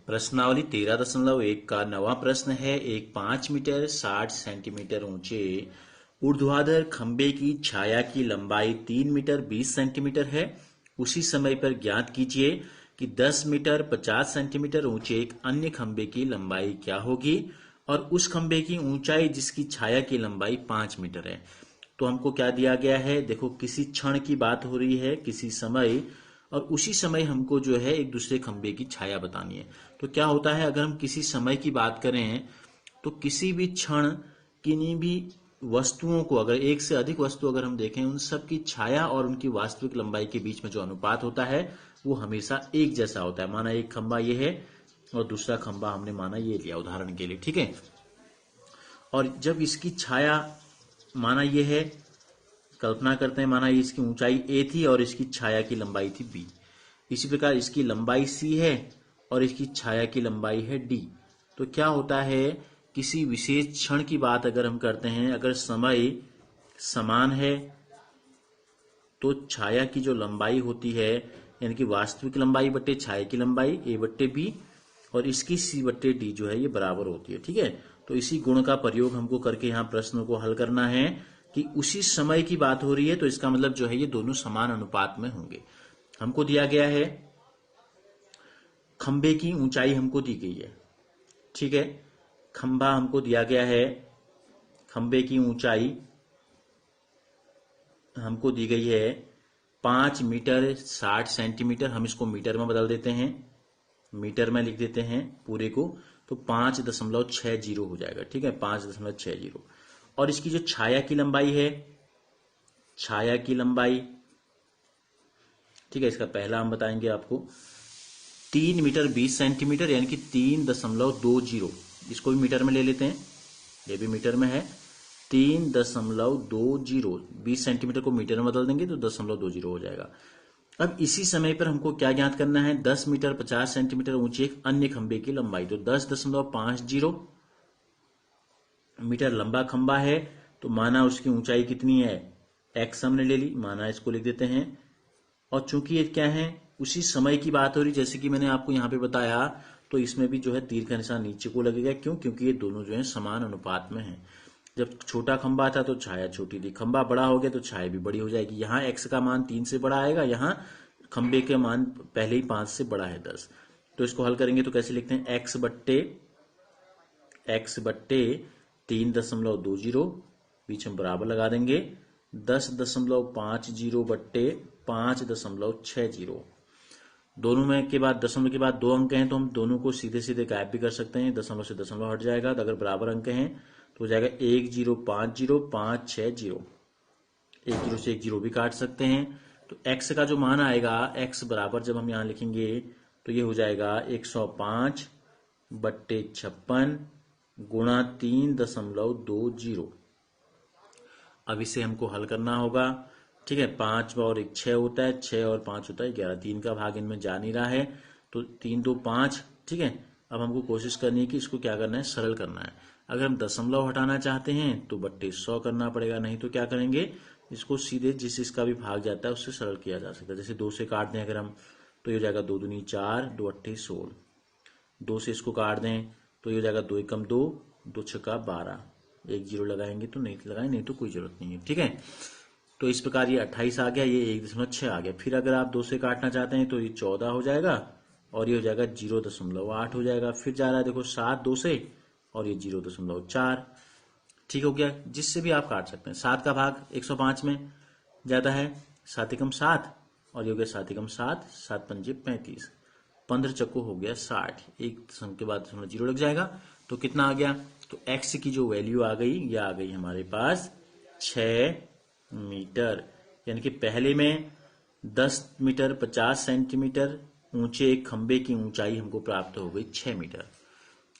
प्रश्नावली 13.1 का नवा प्रश्न है। एक 5 मीटर 60 सेंटीमीटर ऊंचे ऊर्ध्वाधर खंबे की छाया की लंबाई 3 मीटर 20 सेंटीमीटर है। उसी समय पर ज्ञात कीजिए कि 10 मीटर 50 सेंटीमीटर ऊंचे एक अन्य खंबे की लंबाई क्या होगी और उस खंबे की ऊंचाई जिसकी छाया की लंबाई 5 मीटर है। तो हमको क्या दिया गया है, देखो किसी क्षण की बात हो रही है, किसी समय, और उसी समय हमको जो है एक दूसरे खंबे की छाया बतानी है। तो क्या होता है, अगर हम किसी समय की बात करें तो किसी भी क्षण किन्हीं भी वस्तुओं को, अगर एक से अधिक वस्तु अगर हम देखें, उन सब की छाया और उनकी वास्तविक लंबाई के बीच में जो अनुपात होता है वो हमेशा एक जैसा होता है। माना एक खंबा ये है और दूसरा खंबा हमने माना ये लिया उदाहरण के लिए, ठीक है। और जब इसकी छाया माना ये है, कल्पना करते हैं माना ये इसकी ऊंचाई a थी और इसकी छाया की लंबाई थी b। इसी प्रकार इसकी लंबाई c है और इसकी छाया की लंबाई है d। तो क्या होता है, किसी विशेष क्षण की बात अगर हम करते हैं, अगर समय समान है तो छाया की जो लंबाई होती है, यानी कि वास्तविक लंबाई बट्टे छाया की लंबाई a बट्टे b, और इसकी c बट्टे d जो है ये बराबर होती है, ठीक है। तो इसी गुण का प्रयोग हमको करके यहाँ प्रश्नों को हल करना है कि उसी समय की बात हो रही है, तो इसका मतलब जो है ये दोनों समान अनुपात में होंगे। हमको दिया गया है खंबे की ऊंचाई हमको दी गई है, ठीक है। खंबा हमको दिया गया है, खंबे की ऊंचाई हमको दी गई है 5 मीटर 60 सेंटीमीटर। हम इसको मीटर में बदल देते हैं, मीटर में लिख देते हैं पूरे को, तो 5.60 हो जाएगा, ठीक है, 5.60। और इसकी जो छाया की लंबाई है, छाया की लंबाई, ठीक है, इसका पहला हम बताएंगे आपको 3 मीटर 20 सेंटीमीटर, यानी कि 3.20। इसको भी मीटर में ले लेते हैं, ये भी मीटर में है, 3.20। 20 सेंटीमीटर को मीटर में बदल देंगे तो 0.20 हो जाएगा। अब इसी समय पर हमको क्या ज्ञात करना है, 10 मीटर 50 सेंटीमीटर ऊंचे एक अन्य खंबे की लंबाई। तो 10.50 मीटर लंबा खंबा है, तो माना उसकी ऊंचाई कितनी है, x हमने ले ली, माना इसको लिख देते हैं। और चूंकि ये क्या है, उसी समय की बात हो रही, जैसे कि मैंने आपको यहाँ पे बताया, तो इसमें भी जो है तीर का निशान नीचे को लगेगा। क्यों? क्योंकि ये दोनों जो है समान अनुपात में है। जब छोटा खंबा था तो छाया छोटी थी, खंबा बड़ा हो गया तो छाया भी बड़ी हो जाएगी। यहाँ x का मान 3 से बड़ा आएगा, यहाँ खंबे के मान पहले ही 5 से बड़ा है 10। तो इसको हल करेंगे तो कैसे लिखते हैं, x बट्टे 3.20, बीच में बराबर लगा देंगे, 10.50 बट्टे 5.60। दोनों में के बाद दशमलव के बाद 2 अंक हैं, तो हम दोनों को सीधे सीधे गायब भी कर सकते हैं, दशमलव से दशमलव हट जाएगा। तो अगर बराबर अंक हैं तो हो जाएगा 1050 एक जीरो से एक जीरो भी काट सकते हैं। तो x का जो मान आएगा, x बराबर जब हम यहाँ लिखेंगे तो ये हो जाएगा 105 बट्टे 56 गुणा 3.20। अब इसे हमको हल करना होगा, ठीक है। 5 और 1 6 होता है, 6 और 5 होता है 11, 3 का भाग इनमें जा नहीं रहा है, तो 3 2 5, ठीक है। अब हमको कोशिश करनी है कि इसको क्या करना है, सरल करना है। अगर हम दशमलव हटाना चाहते हैं तो बट्टे 100 करना पड़ेगा, नहीं तो क्या करेंगे, इसको सीधे जिस इसका भी भाग जाता है उससे सरल किया जा सकता है। जैसे 2 से काट दें अगर हम, तो ये हो जाएगा 2 दूनी 4, 2 अट्ठे 16। 2 से इसको काट दें तो ये हो जाएगा 2 एकम 2, 2 छक्का 12। एक जीरो लगाएंगे तो नहीं लगाएं, नहीं तो कोई जरूरत नहीं है, ठीक है। तो इस प्रकार ये 28 आ गया, ये 1.6 आ गया। फिर अगर आप 2 से काटना चाहते हैं तो ये 14 हो जाएगा और ये हो जाएगा 0.8 हो जाएगा। फिर जा रहा है देखो 7 2 से और ये 0.4, ठीक हो गया। जिससे भी आप काट सकते हैं। 7 का भाग 105 में जाता है, 7 एकम 7 और ये हो गया 7 एकम 7, 7 पंजे 35, 15 चक्को हो गया 60। एक दशमलव के बाद दशमलव जीरो लग जाएगा, तो कितना आ गया, तो x की जो वैल्यू आ गई, यह आ गई हमारे पास 6 मीटर। यानी कि पहले में 10 मीटर 50 सेंटीमीटर ऊंचे एक खंबे की ऊंचाई हमको प्राप्त हो गई 6 मीटर।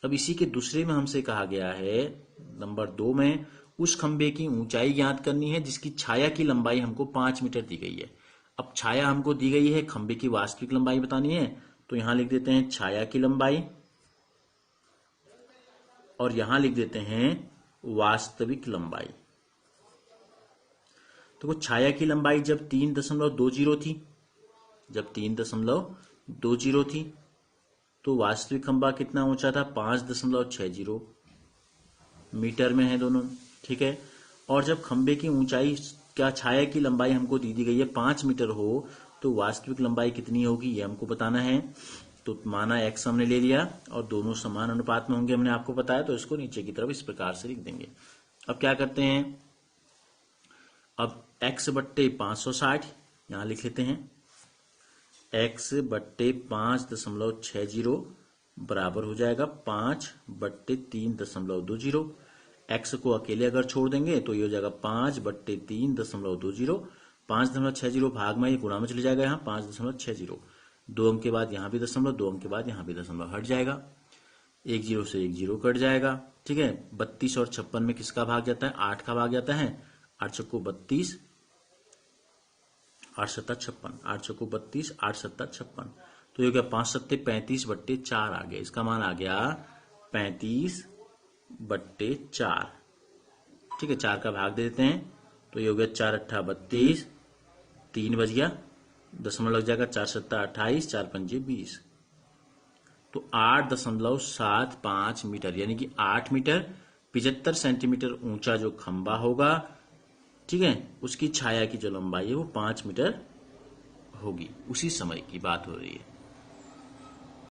अब इसी के दूसरे में हमसे कहा गया है, नंबर 2 में, उस खंबे की ऊंचाई ज्ञात करनी है जिसकी छाया की लंबाई हमको 5 मीटर दी गई है। अब छाया हमको दी गई है, खंबे की वास्तविक लंबाई बतानी है, तो यहां लिख देते हैं छाया की लंबाई और यहां लिख देते हैं वास्तविक लंबाई। तो वो छाया की लंबाई जब 3.20 थी, जब 3.20 थी, तो वास्तविक खंबा कितना ऊंचा था, 5.60 मीटर में है दोनों, ठीक है। और जब खंबे की ऊंचाई क्या छाया की लंबाई हमको दी गई है 5 मीटर हो, तो वास्तविक लंबाई कितनी होगी ये हमको बताना है। तो माना x हमने ले लिया और दोनों समान अनुपात में होंगे, हमने आपको बताया, तो इसको नीचे की तरफ इस प्रकार से लिख देंगे। अब क्या करते हैं, अब x बट्टे 560 यहां लिख लेते हैं, x बट्टे 5.60 बराबर हो जाएगा 5 बट्टे 3.20। x को अकेले अगर छोड़ देंगे तो ये हो जाएगा 5 बट्टे 3.20। 5.60 भाग में, ये गुणा में चले जाएगा, यहाँ 5.60, 2 अंक के बाद यहाँ भी दशमलव, 2 अंक के बाद यहाँ भी दशमलव, हट जाएगा, 1 जीरो से 1 जीरो कट जाएगा, ठीक है। 32 और 56 में किसका भाग जाता है, 8 का भाग जाता है, 8 चक्को 32, 8 सत्ता 56, 8 चक्को 32, 8 सत्ता 56, तो ये हो गया 5 सत्ते 35 बट्टे 4 आ गया, इसका मान आ गया 35 बट्टे 4, ठीक है। 4 का भाग दे देते हैं, तो ये हो गया 4 अट्ठा 32, 3 बज गया, दशमलव लग जाएगा, 4 सत्ता 28, 4 पंजे 20, तो 8.75 मीटर, यानी कि 8 मीटर 75 सेंटीमीटर ऊंचा जो खंबा होगा, ठीक है, उसकी छाया की जो लंबाई है वो 5 मीटर होगी। उसी समय की बात हो रही है।